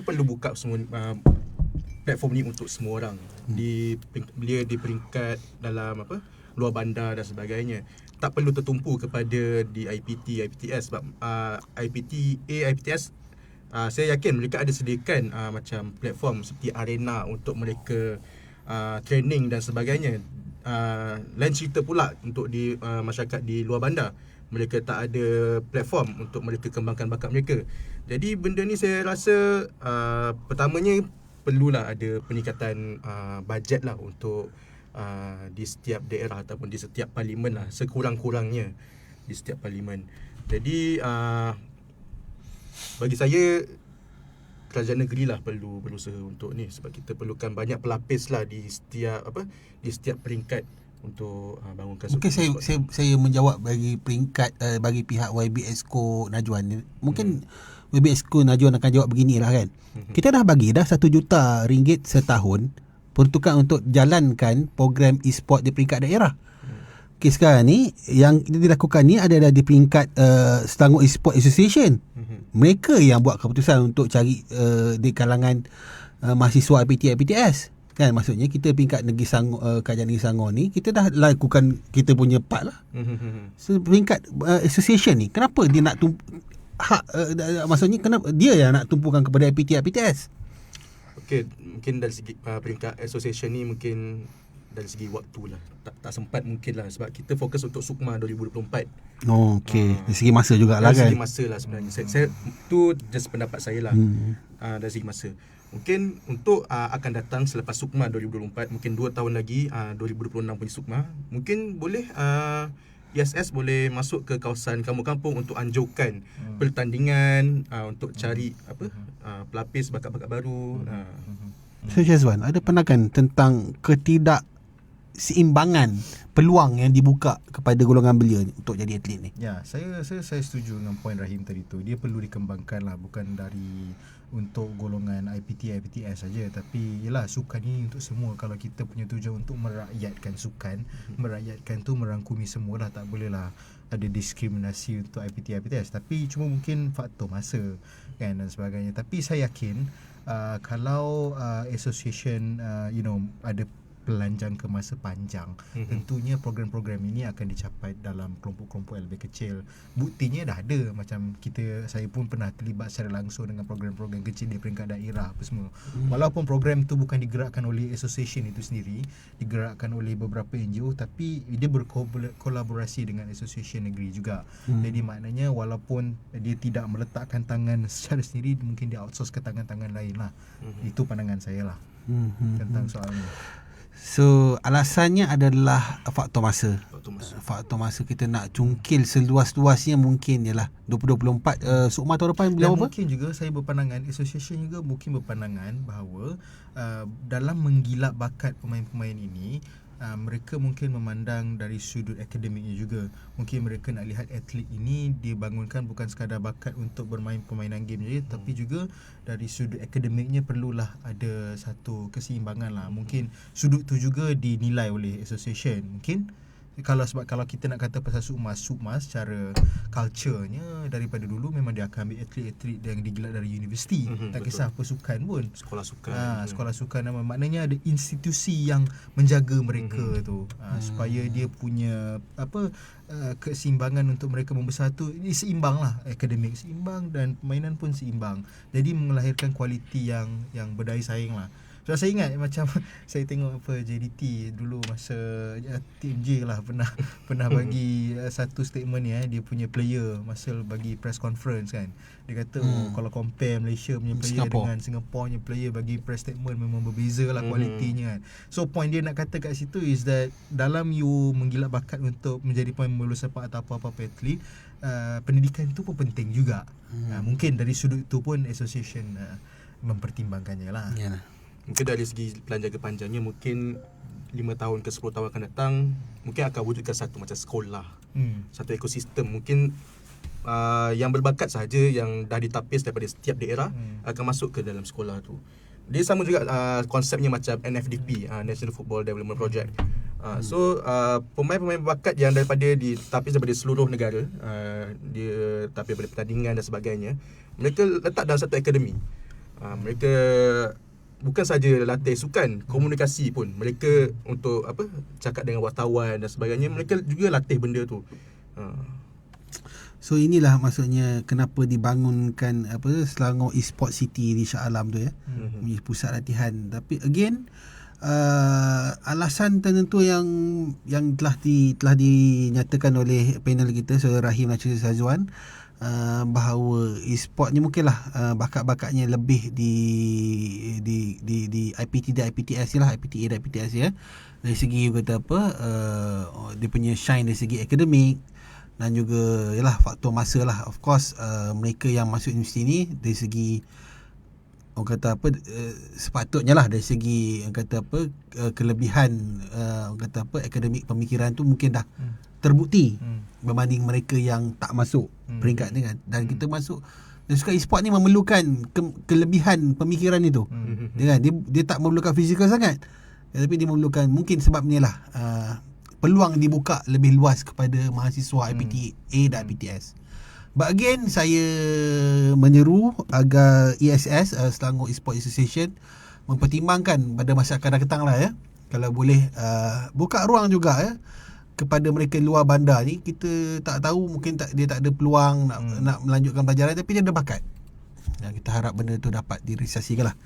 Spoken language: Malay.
perlu buka semua platform ni untuk semua orang. Dia di peringkat dalam luar bandar dan sebagainya. Tak perlu tertumpu kepada di IPT, IPTS sebab IPTA, IPTS saya yakin mereka ada sediakan macam platform seperti arena untuk mereka training dan sebagainya. Lain cerita pula untuk di masyarakat di luar bandar, mereka tak ada platform untuk mereka kembangkan bakat mereka. Jadi benda ni saya rasa pertamanya perlulah ada peningkatan bajet lah untuk di setiap daerah ataupun di setiap parlimen lah, sekurang-kurangnya di setiap parlimen. Jadi bagi saya kerajaan negeri lah perlu berusaha untuk ni, sebab kita perlukan banyak pelapis lah di setiap peringkat untuk bangunkan. Mungkin saya menjawab bagi peringkat bagi pihak YB Exco Najwan. Mungkin YB Exco Najwan akan jawab beginilah kan. Kita dah bagi dah RM1 juta setahun peruntukan untuk jalankan program e-sport di peringkat daerah. Okay, sekarang ni yang dilakukan ni adalah di peringkat Selangor E-Sport Association. Mereka yang buat keputusan untuk cari di kalangan mahasiswa IPT, IPTS. Kan, maksudnya kita peringkat negeri Selangor, kerajaan negeri Selangor ni kita dah lakukan kita punya part lah. So, peringkat association ni kenapa dia nak maksudnya kenapa dia yang nak tumpukan kepada IPT, IPTS? Okey, mungkin dari segi peringkat association ni mungkin dari segi waktu lah tak sempat mungkin lah, sebab kita fokus untuk SUKMA 2024. Okey, dari segi masa jugalah kan. Dari segi masa lah sebenarnya. Saya tu just pendapat saya lah. Dari segi masa mungkin untuk akan datang selepas SUKMA 2024, mungkin 2 tahun lagi 2026 punya SUKMA, mungkin boleh ISS boleh masuk ke kawasan kampung-kampung untuk anjurkan pertandingan untuk cari pelapis bakat-bakat baru. So Syazwan, ada pandangan tentang ketidakseimbangan peluang yang dibuka kepada golongan belia ni untuk jadi atlet ni? Ya, saya setuju dengan poin Rahim tadi tu. Dia perlu dikembangkan lah, bukan dari untuk golongan IPT, IPTS saja, tapi yalah, sukan ni untuk semua. Kalau kita punya tujuan untuk merakyatkan sukan, merakyatkan tu merangkumi semua lah, tak boleh lah ada diskriminasi untuk IPT, IPTS. Tapi cuma mungkin faktor masa kan dan sebagainya. Tapi saya yakin kalau association ada pelanjang ke masa panjang, tentunya program-program ini akan dicapai dalam kelompok-kelompok yang lebih kecil. Buktinya dah ada, macam saya pun pernah terlibat secara langsung dengan program-program kecil di peringkat daerah apa semua. Walaupun program tu bukan digerakkan oleh association itu sendiri, digerakkan oleh beberapa NGO, tapi dia berkolaborasi dengan association negeri juga. Jadi maknanya walaupun dia tidak meletakkan tangan secara sendiri, mungkin dia outsource ke tangan-tangan lain lah. Itu pandangan saya lah tentang soal ni. So alasannya adalah faktor masa. Faktor masa kita nak cungkil seluas-luasnya mungkin ialah 2024 SUKMA tahun depan bila apa? Mungkin juga saya berpandangan, association juga mungkin berpandangan bahawa dalam menggilap bakat pemain-pemain ini, mereka mungkin memandang dari sudut akademiknya juga. Mungkin mereka nak lihat atlet ini dibangunkan bukan sekadar bakat untuk bermain permainan game saja, tapi juga dari sudut akademiknya perlulah ada satu keseimbangan lah. Mungkin sudut tu juga dinilai oleh association. Mungkin sebab kalau kita nak kata pasal SUKMA secara culture-nya daripada dulu memang dia akan ambil atlet-atlet yang digelar dari universiti. Tak kisah apa sukan pun, sekolah sukan. Sekolah sukan maknanya ada institusi yang menjaga mereka tu, supaya dia punya keseimbangan untuk mereka membesar tu seimbang lah, akademik seimbang dan permainan pun seimbang. Jadi melahirkan kualiti yang berdaya saing lah. So saya ingat macam saya tengok JDT dulu masa Team J lah pernah bagi satu statement ni, dia punya player masa bagi press conference kan. Dia kata kalau compare Malaysia punya player dengan Singapore punya player, bagi press statement memang berbeza lah kualitinya kan. So point dia nak kata kat situ is that dalam you menggilap bakat untuk menjadi pemain bola sepak atau apa-apa atlet, pendidikan tu pun penting juga. Mungkin dari sudut tu pun association mempertimbangkannya lah. Yalah. Mungkin dari segi pelan jangka panjangnya, mungkin 5 tahun ke 10 tahun akan datang, mungkin akan wujudkan satu macam sekolah, satu ekosistem. Mungkin yang berbakat sahaja yang dah ditapis daripada setiap daerah akan masuk ke dalam sekolah tu. Dia sama juga konsepnya macam NFDP, National Football Development Project. So pemain-pemain berbakat yang ditapis daripada seluruh negara, dia tapis daripada pertandingan dan sebagainya, mereka letak dalam satu akademi. Mereka bukan saja latih sukan, komunikasi pun. Mereka untuk cakap dengan wartawan dan sebagainya, mereka juga latih benda tu. So inilah maksudnya kenapa dibangunkan Selangor Esports City di Shah Alam tu ya. Punya pusat latihan. Tapi again alasan tertentu yang telah dinyatakan oleh panel kita, Saudara Rahim Nasir Sazwan, bahawa e-sport ni mungkinlah bakat-bakatnya lebih di IPT dan IPTS ni lah, IPTA dan IPTS ya. Dari segi kata dia punya shine dari segi akademik dan juga yalah faktor masa lah. Of course mereka yang masuk universiti ni dari segi orang kata sepatutnya lah dari segi orang kata kelebihan orang kata akademik pemikiran tu mungkin dah terbukti berbanding mereka yang tak masuk peringkat ni kan. Dan kita masuk dan suka e-sport ni memerlukan kelebihan pemikiran itu. Dia tak memerlukan fizikal sangat, tapi dia memerlukan mungkin sebab ni lah peluang dibuka lebih luas kepada mahasiswa IPTA dan IPTS. But again, saya menyeru agar ESS, Selangor Esports Association, mempertimbangkan pada masa akan datang lah ya. Kalau boleh buka ruang juga ya kepada mereka luar bandar ni. Kita tak tahu, mungkin dia tak ada peluang nak melanjutkan pelajaran, tapi dia ada bakat. Kita harap benda tu dapat direalisasikan lah.